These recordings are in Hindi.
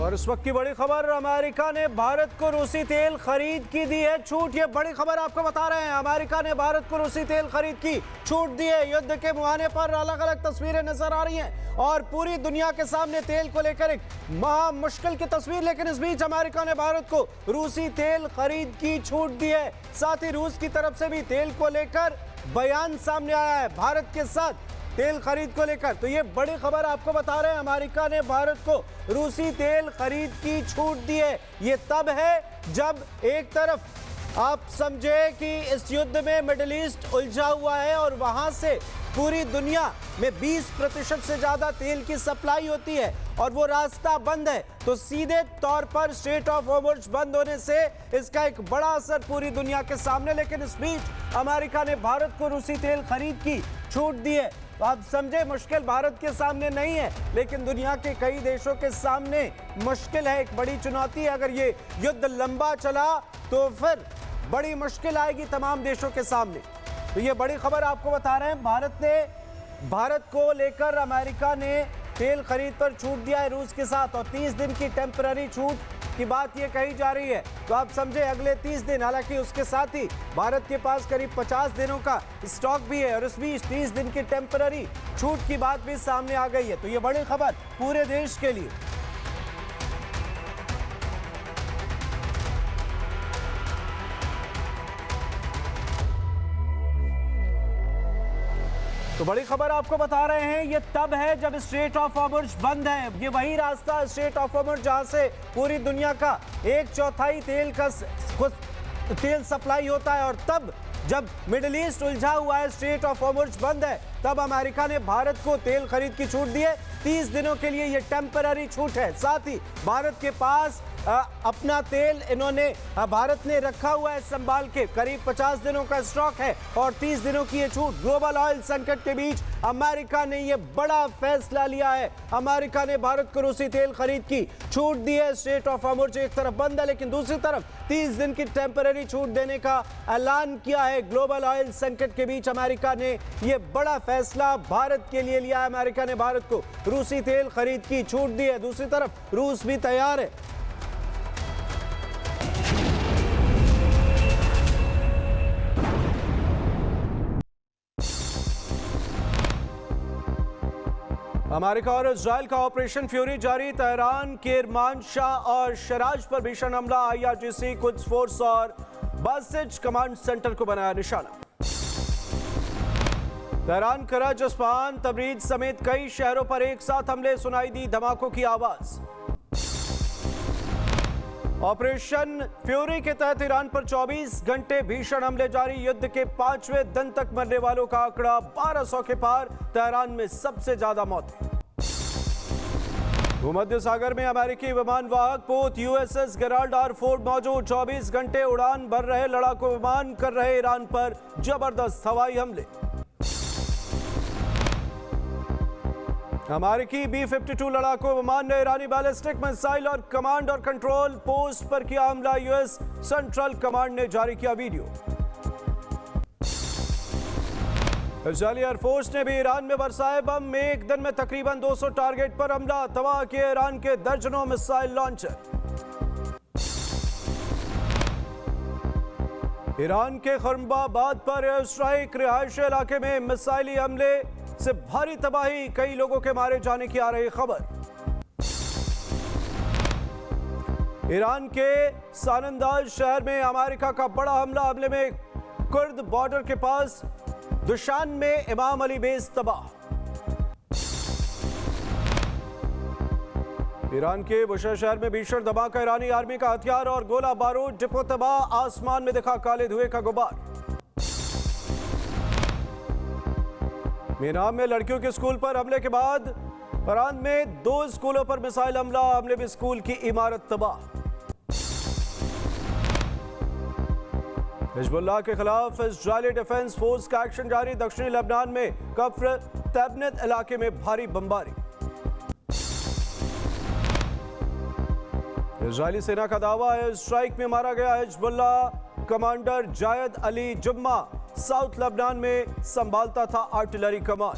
और इस वक्त की बड़ी खबर, अमेरिका ने भारत को रूसी तेल खरीद की दी है छूट। ये बड़ी खबर आपको बता रहे हैं, अमेरिका ने भारत को रूसी तेल खरीद की छूट दी है। युद्ध के मुहाने पर अलग अलग तस्वीरें नजर आ रही हैं और पूरी दुनिया के सामने तेल को लेकर एक महा मुश्किल की तस्वीर, लेकिन इस बीच अमेरिका ने भारत को रूसी तेल खरीद की छूट दी है। साथ ही रूस की तरफ से भी तेल को लेकर बयान सामने आया है भारत के साथ तेल खरीद को लेकर। तो ये बड़ी खबर आपको बता रहे हैं, अमेरिका ने भारत को रूसी तेल खरीद की छूट दी है। ये तब है जब एक तरफ आप समझे कि इस युद्ध में मिडिल ईस्ट उलझा हुआ है और वहां से पूरी दुनिया में 20% से ज्यादा तेल की सप्लाई होती है और वो रास्ता बंद है, तो सीधे तौर पर स्ट्रेट ऑफ हॉर्मुज़ बंद होने से इसका एक बड़ा असर पूरी दुनिया के सामने। लेकिन इस बीच अमेरिका ने भारत को रूसी तेल खरीद की छूट दी है। तो आप समझे, मुश्किल भारत के सामने नहीं है, लेकिन दुनिया के कई देशों के सामने मुश्किल है, एक बड़ी चुनौती है। अगर ये युद्ध लंबा चला तो फिर बड़ी मुश्किल आएगी तमाम देशों के सामने। तो ये बड़ी खबर आपको बता रहे हैं, भारत को लेकर अमेरिका ने तेल खरीद पर छूट दिया है रूस के साथ, और 30 दिन की टेम्पररी छूट की बात ये कही जा रही है। तो आप समझे अगले 30 दिन, हालांकि उसके साथ ही भारत के पास करीब 50 दिनों का स्टॉक भी है और इस बीच 30 दिन की टेम्पररी छूट की बात भी सामने आ गई है। तो ये बड़ी खबर पूरे देश के लिए। तो बड़ी खबर आपको बता रहे हैं, ये तब है जब स्ट्रेट ऑफ हॉर्मुज़ बंद है। ये वही रास्ता स्ट्रेट ऑफ हॉर्मुज़ जहां से पूरी दुनिया का 1/4 तेल सप्लाई होता है, और तब जब मिडिल ईस्ट उलझा हुआ है, स्ट्रेट ऑफ हॉर्मुज़ बंद है, तब अमेरिका ने भारत को तेल खरीद की छूट दी है। 30 दिनों के लिए ये टेम्पररी छूट है। साथ ही भारत के पास अपना तेल भारत ने रखा हुआ है संभाल के, करीब 50 दिनों का स्टॉक है और 30 दिनों की ये छूट। ग्लोबल ऑयल संकट के बीच अमेरिका ने ये बड़ा फैसला लिया है। अमेरिका ने भारत को रूसी तेल खरीद की छूट दी है। स्ट्रेट ऑफ हॉर्मुज़ एक तरफ बंद है, लेकिन दूसरी तरफ 30 दिन की टेम्पररी छूट देने का ऐलान किया है। ग्लोबल ऑयल संकट के बीच अमेरिका ने ये बड़ा फैसला भारत के लिए लिया है। अमेरिका ने भारत को रूसी तेल खरीद की छूट दी है। दूसरी तरफ रूस भी तैयार है। अमेरिका और इजरायल का ऑपरेशन फ्यूरी जारी। तेहरान, किरमान शाह और शराज पर भीषण हमला। IRGC, कुद्स फोर्स और बासिज कमांड सेंटर को बनाया निशाना। तेहरान, करज, इस्फहान, तबरीज समेत कई शहरों पर एक साथ हमले, सुनाई दी धमाकों की आवाज। ऑपरेशन फ्यूरी के तहत ईरान पर 24 घंटे भीषण हमले जारी। युद्ध के 5वें दिन तक मरने वालों का आंकड़ा 1200 के पार। तेहरान में सबसे ज्यादा मौतें। भूमध्य सागर में अमेरिकी विमान वाहक पोत USS गेराल्ड R. फोर्ड मौजूद। 24 घंटे उड़ान भर रहे लड़ाकू विमान कर रहे ईरान पर जबरदस्त हवाई हमले। अमेरिकी B-52 लड़ाकू विमान ने ईरानी बैलिस्टिक मिसाइल और कमांड और कंट्रोल पोस्ट पर किया हमला। US सेंट्रल कमांड ने जारी किया वीडियो। इजरायली एयरफोर्स ने भी ईरान में बरसाए बम। एक दिन में तकरीबन 200 टारगेट पर हमला, तबाह किए ईरान के दर्जनों मिसाइल लॉन्चर। ईरान के खुर्मबाबाद पर एयर स्ट्राइक। रिहायशी इलाके में मिसाइली हमले से भारी तबाही, कई लोगों के मारे जाने की आ रही खबर। ईरान के सानंदाज शहर में अमेरिका का बड़ा हमला। हमले में कुर्द बॉर्डर के पास दुशान में इमाम अली बेस तबाह। ईरान के बुशहर शहर में भीषण धमाका। ईरानी आर्मी का हथियार और गोला बारूद डिपो तबाह। आसमान में दिखा काले धुएं का गुबार। मीनाम में लड़कियों के स्कूल पर हमले के बाद प्रांत में 2 स्कूलों पर मिसाइल हमला। हमले में स्कूल की इमारत तबाह। हिजबुल्लाह के खिलाफ इजरायली डिफेंस फोर्स का एक्शन जारी। दक्षिणी लेबनान में कफ्र तैबनत इलाके में भारी बमबारी। इजरायली सेना का दावा है स्ट्राइक में मारा गया हिजबुल्लाह कमांडर जायद अली जुम्मा। साउथ लेबनान में संभालता था आर्टिलरी कमान।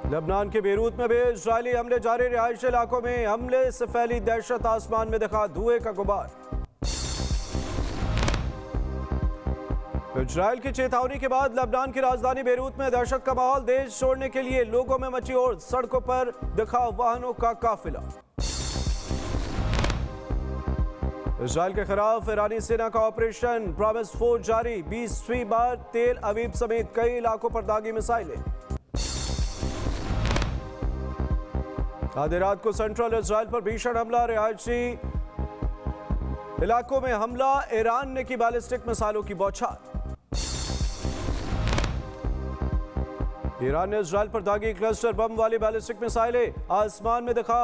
लबनान के बेरूत में भी इजरायली हमले जारी, रिहायशी इलाकों में हमले से फैली दहशत, आसमान में दिखा धुएं का गुबार। इजरायल की चेतावनी के बाद लबनान की राजधानी बेरूत में दहशत का माहौल, देश छोड़ने के लिए लोगों में मची और सड़कों पर दिखा वाहनों का काफिला। इजरायल के खिलाफ ईरानी सेना का ऑपरेशन प्रॉमिस 4 जारी, 20वीं बार तेल अवीव समेत कई इलाकों पर दागी मिसाइलें। आधी रात को सेंट्रल इजरायल पर भीषण हमला, रिहायशी इलाकों में हमला, ईरान ने की बैलिस्टिक मिसाइलों की बौछार। ईरान ने इजरायल पर दागी क्लस्टर बम वाली बैलिस्टिक मिसाइलें, आसमान में दिखा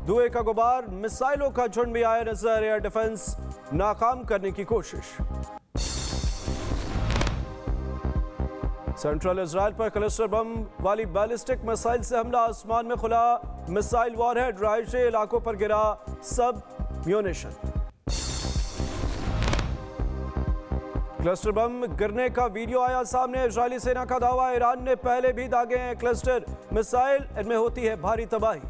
धुएं का गुबार, मिसाइलों का झुंड भी आया नजर, एयर डिफेंस नाकाम करने की कोशिश। सेंट्रल इजरायल पर क्लस्टर बम वाली बैलिस्टिक मिसाइल से हमला, आसमान में खुला मिसाइल वॉरहेड, रिहायशी इलाकों पर गिरा सब म्यूनिशन। क्लस्टर बम गिरने का वीडियो आया सामने, इजरायली सेना का दावा, ईरान ने पहले भी दागे हैं क्लस्टर मिसाइल, इनमें होती है भारी तबाही।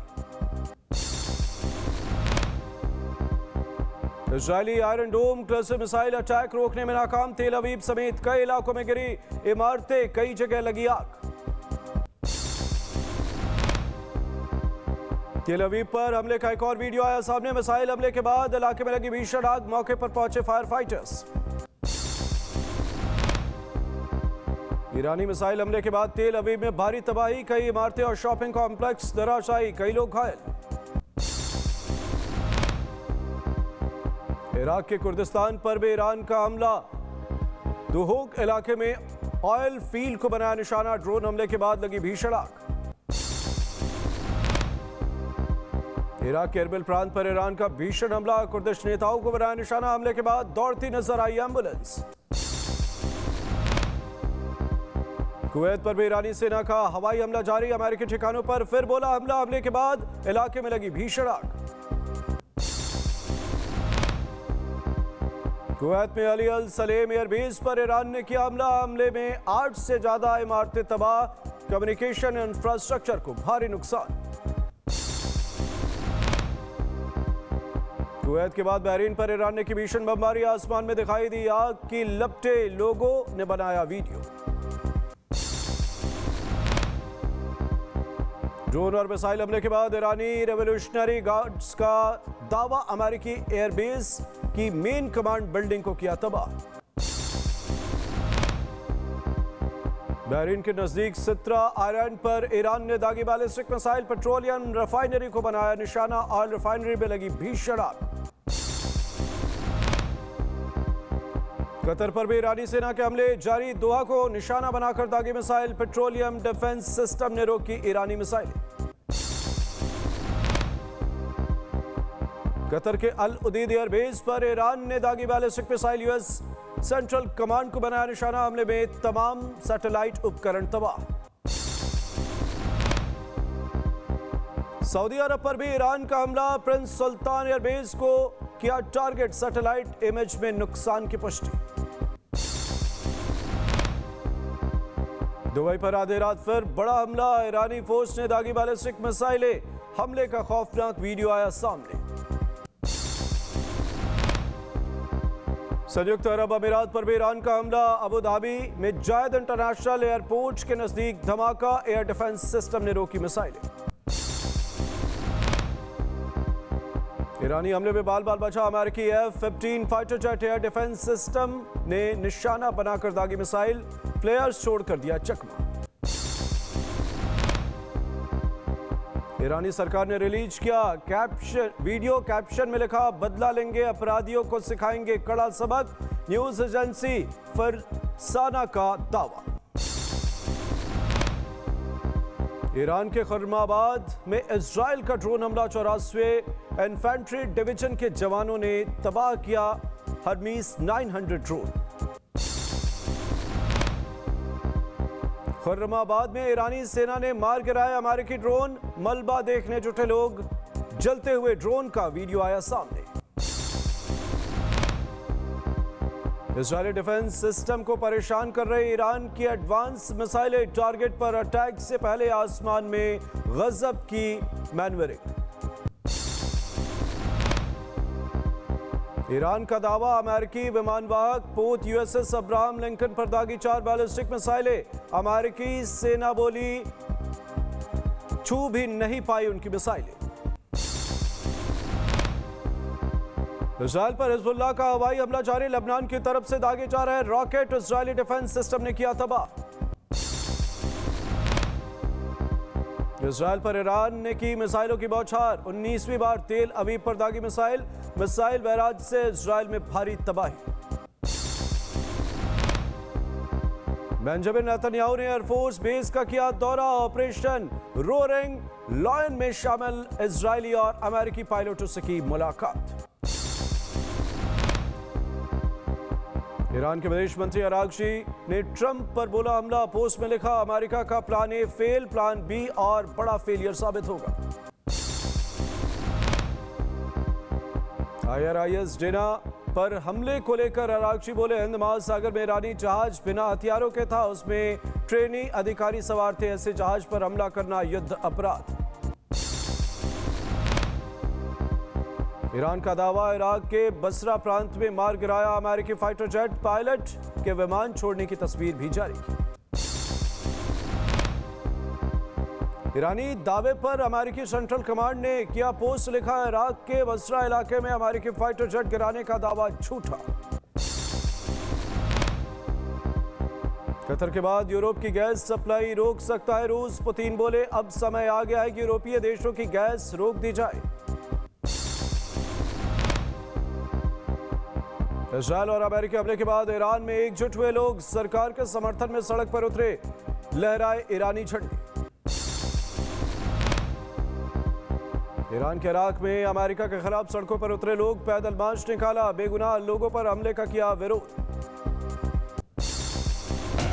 इजरायली आयरन डोम क्लस्टर मिसाइल अटैक रोकने में नाकाम, तेल अवीव समेत कई इलाकों में गिरी इमारतें, कई जगह लगी आग। तेल अवीव पर हमले का एक और वीडियो आया सामने, मिसाइल हमले के बाद इलाके में लगी भीषण आग, मौके पर पहुंचे फायर फाइटर्स। ईरानी मिसाइल हमले के बाद तेल अवीव में भारी तबाही, कई इमारतें और शॉपिंग कॉम्प्लेक्स धराशायी, कई लोग घायल। इराक के कुर्दिस्तान पर भी ईरान का हमला, दुहूक इलाके में ऑयल फील्ड को बनाया निशाना, ड्रोन हमले के बाद लगी भीषण आग। इराक के एरबिल प्रांत पर ईरान का भीषण हमला, कुर्दिश नेताओं को बनाया निशाना, हमले के बाद दौड़ती नजर आई एम्बुलेंस। कुवैत पर भी ईरानी सेना का हवाई हमला जारी, अमेरिकी ठिकानों पर फिर बोला हमला, हमले के बाद इलाके में लगी भीषण आग। कुवैत में अली अल सलेम एयरबेस पर ईरान ने किया हमला, हमले में 8 से ज्यादा इमारतें तबाह, कम्युनिकेशन इंफ्रास्ट्रक्चर को भारी नुकसान। कुवैत के बाद बहरीन पर ईरान ने की भीषण बमबारी, आसमान में दिखाई दी आग की लपटें, लोगों ने बनाया वीडियो। ड्रोन और मिसाइल हमले के बाद ईरानी रेवोल्यूशनरी गार्ड्स का दावा, अमेरिकी एयरबेस की मेन कमांड बिल्डिंग को किया तबाह। बहरीन के नजदीक सित्रा आइलैंड पर ईरान ने दागी बैलिस्टिक मिसाइल, पेट्रोलियम रिफाइनरी को बनाया निशाना, ऑयल रिफाइनरी में लगी भीषण आग। कतर पर भी ईरानी सेना के हमले जारी, दोहा को निशाना बनाकर दागी मिसाइल, पेट्रोलियम डिफेंस सिस्टम ने रोकी ईरानी मिसाइल। कतर के अल उदीद एयरबेस पर ईरान ने दागी ballistic missile, US central command को बनाया निशाना, हमले में तमाम सैटेलाइट उपकरण तबाह। सऊदी अरब पर भी ईरान का हमला, प्रिंस सुल्तान एयरबेस को किया टारगेट, सैटेलाइट इमेज में नुकसान की पुष्टि। दुबई पर आधी रात फिर बड़ा हमला, ईरानी फोर्स ने दागी बैलिस्टिक मिसाइलें, हमले का खौफनाक वीडियो आया सामने। संयुक्त अरब अमीरात पर भी ईरान का हमला, अबू धाबी में जायद इंटरनेशनल एयरपोर्ट के नजदीक धमाका, एयर डिफेंस सिस्टम ने रोकी मिसाइलें। ईरानी हमले में बाल बाल बचा अमेरिकी F-15 fighter jet, air defence system ने निशाना बनाकर दागी मिसाइल, फ्लेयर्स छोड़कर दिया चकमा। ईरानी सरकार ने रिलीज किया वीडियो, कैप्शन में लिखा, बदला लेंगे, अपराधियों को सिखाएंगे कड़ा सबक, न्यूज एजेंसी फरसाना का दावा। ईरान के खुर्माबाद में इजराइल का ड्रोन हमला, 84वें इन्फेंट्री डिवीजन के जवानों ने तबाह किया हर्मीस 900 ड्रोन। खुर्माबाद में ईरानी सेना ने मार गिराया अमेरिकी ड्रोन, मलबा देखने जुटे लोग, जलते हुए ड्रोन का वीडियो आया सामने। इजरायली डिफेंस सिस्टम को परेशान कर रहे ईरान की एडवांस मिसाइलें, टारगेट पर अटैक से पहले आसमान में गजब की मैन्यूवरिंग। ईरान का दावा, अमेरिकी विमानवाहक पोत यूएसएस अब्राहम लिंकन पर दागी 4 बैलिस्टिक मिसाइलें। अमेरिकी सेना बोली छू भी नहीं पाई उनकी मिसाइलें। इजरायल पर हिजबुल्लाह का हवाई हमला जारी, लेबनान की तरफ से दागे जा रहे रॉकेट इजरायली डिफेंस सिस्टम ने किया तबाह। इजरायल पर ईरान ने की मिसाइलों की बौछार, 19वीं बार तेल अवीव पर दागी मिसाइल बैराज से इजरायल में भारी तबाही। बेंजामिन नेतन्याहू ने एयरफोर्स बेस का किया दौरा, ऑपरेशन रोरिंग लायन में शामिल इजरायली और अमेरिकी पायलटों से की मुलाकात। ईरान के विदेश मंत्री अरागची ने ट्रंप पर बोला हमला, पोस्ट में लिखा अमेरिका का plan A fail, plan B और बड़ा फेलियर साबित होगा। IRIS डेना पर हमले को लेकर अरागची बोले हिंद महासागर में ईरानी जहाज बिना हथियारों के था, उसमें ट्रेनी अधिकारी सवार थे, ऐसे जहाज पर हमला करना युद्ध अपराध। ईरान का दावा, इराक के बसरा प्रांत में मार गिराया अमेरिकी फाइटर जेट, पायलट के विमान छोड़ने की तस्वीर भी जारी की। ईरानी दावे पर अमेरिकी सेंट्रल कमांड ने किया पोस्ट, लिखा इराक के बसरा इलाके में अमेरिकी फाइटर जेट गिराने का दावा झूठा। कतर के बाद यूरोप की गैस सप्लाई रोक सकता है रूस, पुतिन बोले अब समय आ गया है कि यूरोपीय देशों की गैस रोक दी जाए। इजरायल और अमेरिकी हमले के बाद ईरान में एकजुट हुए लोग, सरकार के समर्थन में सड़क पर उतरे, लहराए ईरानी झंडे। ईरान के इराक में अमेरिका के खिलाफ सड़कों पर उतरे लोग, पैदल मार्च निकाला, बेगुनाह लोगों पर हमले का किया विरोध।